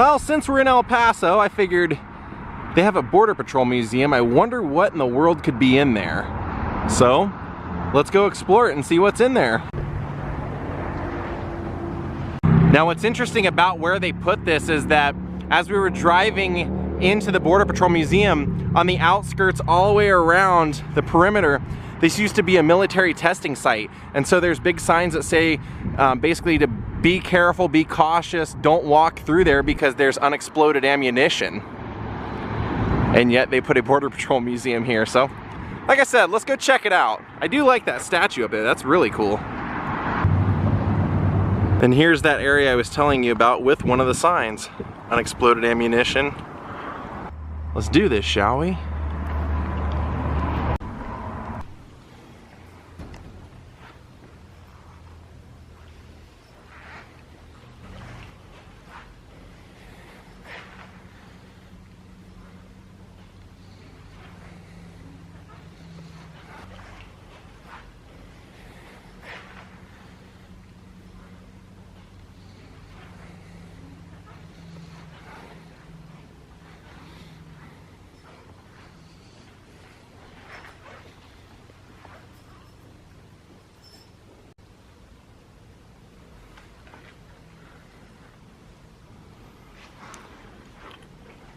Well, since we're in El Paso, I figured they have a Border Patrol museum. I wonder what in the world could be in there. So, let's go explore it and see what's in there. Now, what's interesting about where they put this is that as we were driving into the Border Patrol Museum, on the outskirts all the way around the perimeter, this used to be a military testing site. And so there's big signs that say basically to be careful, be cautious, don't walk through there because there's unexploded ammunition. And yet they put a Border Patrol museum here. So, like I said, let's go check it out. I do like that statue up there, that's really cool. Then here's that area I was telling you about with one of the signs. Unexploded ammunition. Let's do this, shall we?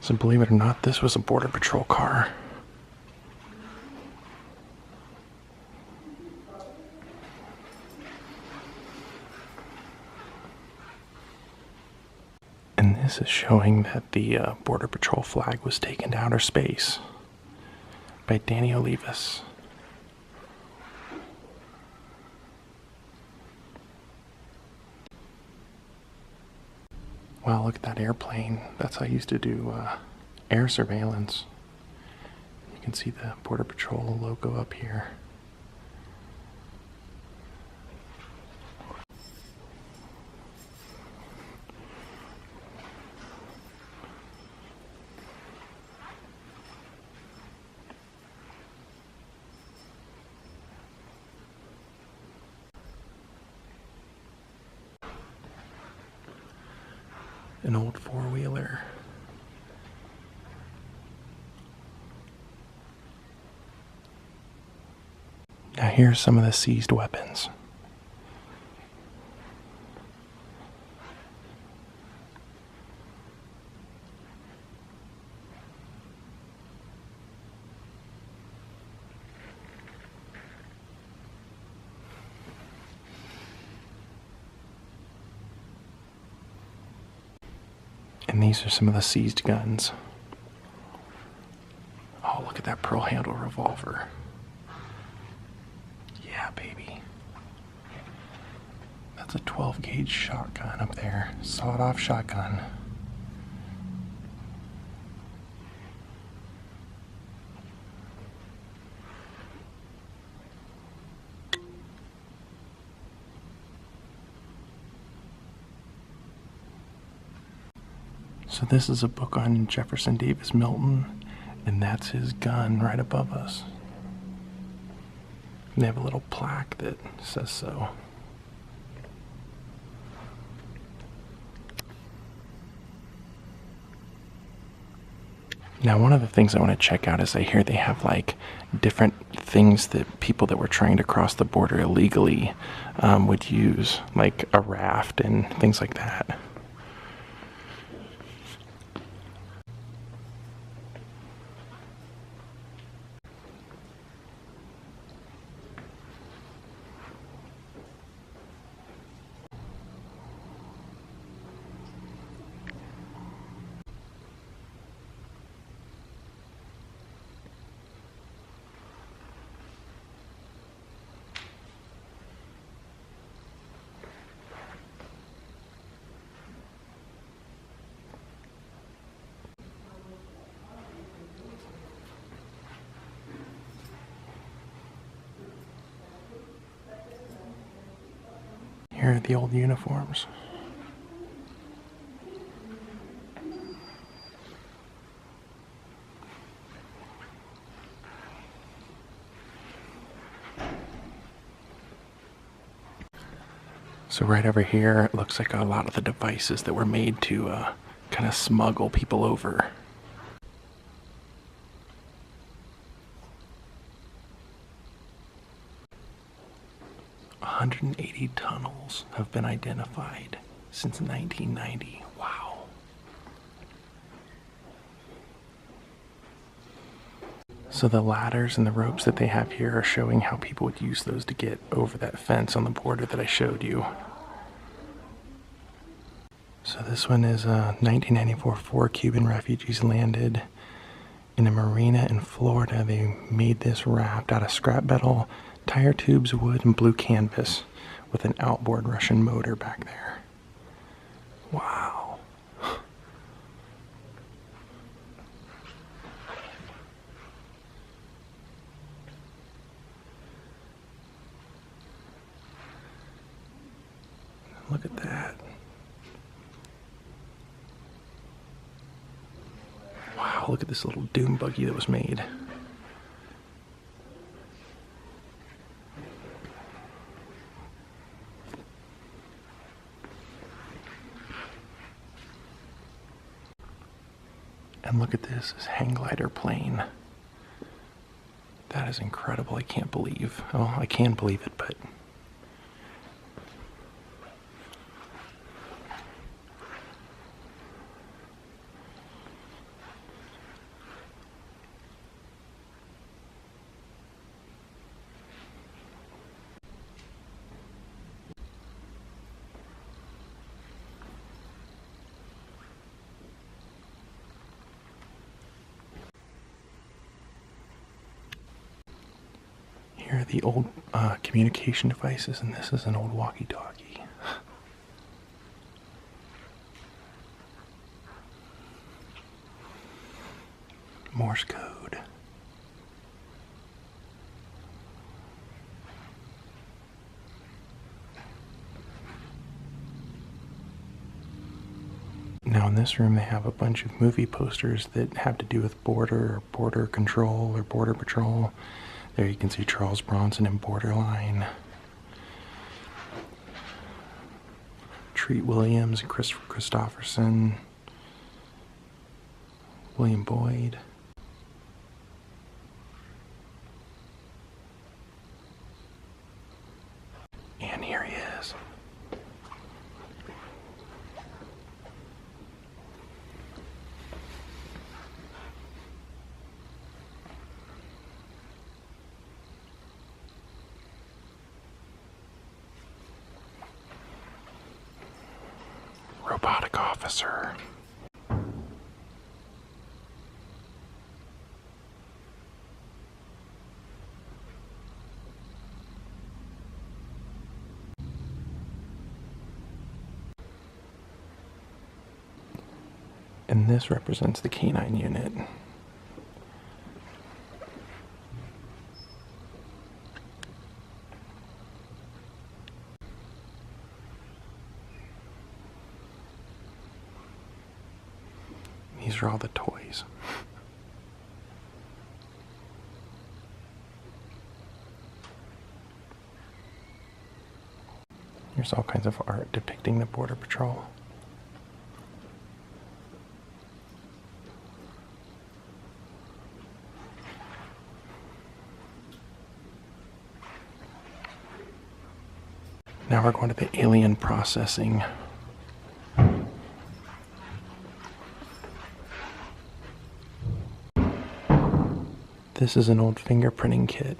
So believe it or not, this was a Border Patrol car. And this is showing that the Border Patrol flag was taken to outer space by Danny Olivas. Wow, look at that airplane. That's how I used to do air surveillance. You can see the Border Patrol logo up here. An old four-wheeler. Now here's some of the seized weapons. And these are some of the seized guns. Oh, look at that pearl handle revolver. Yeah, baby. That's a 12 gauge shotgun up there. Sawed-off shotgun. So this is a book on Jefferson Davis Milton, and that's his gun right above us. And they have a little plaque that says so. Now, one of the things I want to check out is I hear they have like different things that people that were trying to cross the border illegally would use, like a raft and things like that. Here are the old uniforms. So right over here, it looks like a lot of the devices that were made to kind of smuggle people over. "180 tunnels have been identified since 1990. Wow. So the ladders and the ropes that they have here are showing how people would use those to get over that fence on the border that I showed you. So this one is 1994, 4 Cuban refugees landed in a marina in Florida. They made this raft out of scrap metal, tire tubes, wood, and blue canvas with an outboard Russian motor back there. Wow. Look at that. Wow, look at this little dune buggy that was made. And look at this hang glider plane. That is incredible. I can't believe. Oh, I can believe it, but here are the old communication devices, and this is an old walkie-talkie. Morse code. Now in this room they have a bunch of movie posters that have to do with border control or border patrol. There you can see Charles Bronson in Borderline. Treat Williams, Chris Christopherson, William Boyd. And here he is. Robotic officer. And this represents the canine unit. These are all the toys. There's all kinds of art depicting the Border Patrol. Now we're going to the alien processing. This is an old fingerprinting kit.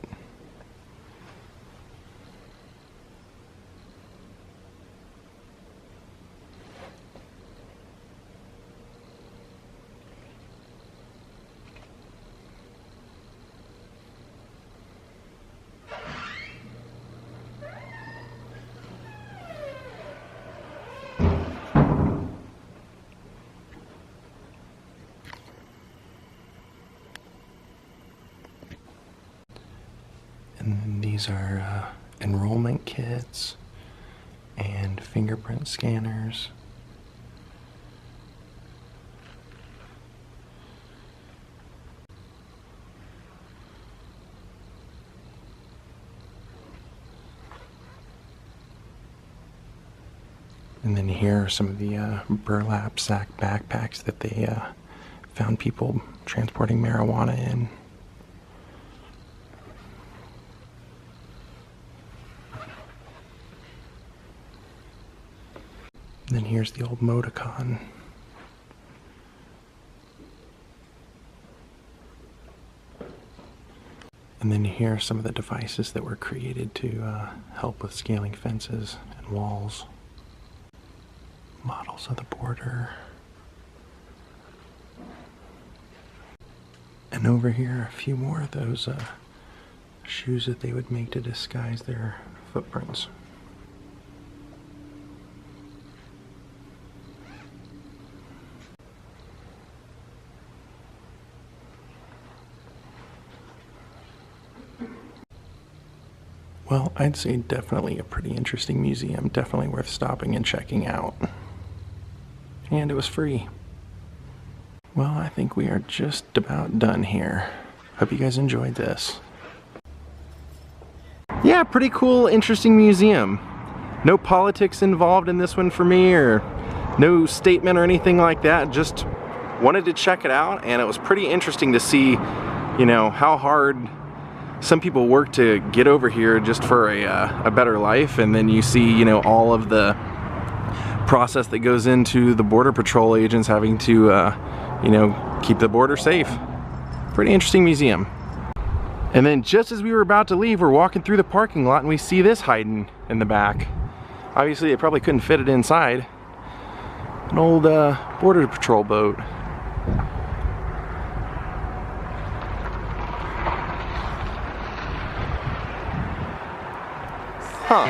And these are enrollment kits and fingerprint scanners. And then here are some of the burlap sack backpacks that they found people transporting marijuana in. And then here's the old Modicon. And then here are some of the devices that were created to help with scaling fences and walls. Models of the border. And over here, a few more of those shoes that they would make to disguise their footprints. Well, I'd say definitely a pretty interesting museum, definitely worth stopping and checking out. And it was free. Well, I think we are just about done here. Hope you guys enjoyed this. Yeah, pretty cool, interesting museum. No politics involved in this one for me, or no statement or anything like that. Just wanted to check it out, and it was pretty interesting to see, you know, how hard some people work to get over here just for a better life, and then you see, you know, all of the process that goes into the Border Patrol agents having to, you know, keep the border safe. Pretty interesting museum. And then just as we were about to leave, we're walking through the parking lot and we see this hiding in the back. Obviously, they probably couldn't fit it inside. An old Border Patrol boat. Huh.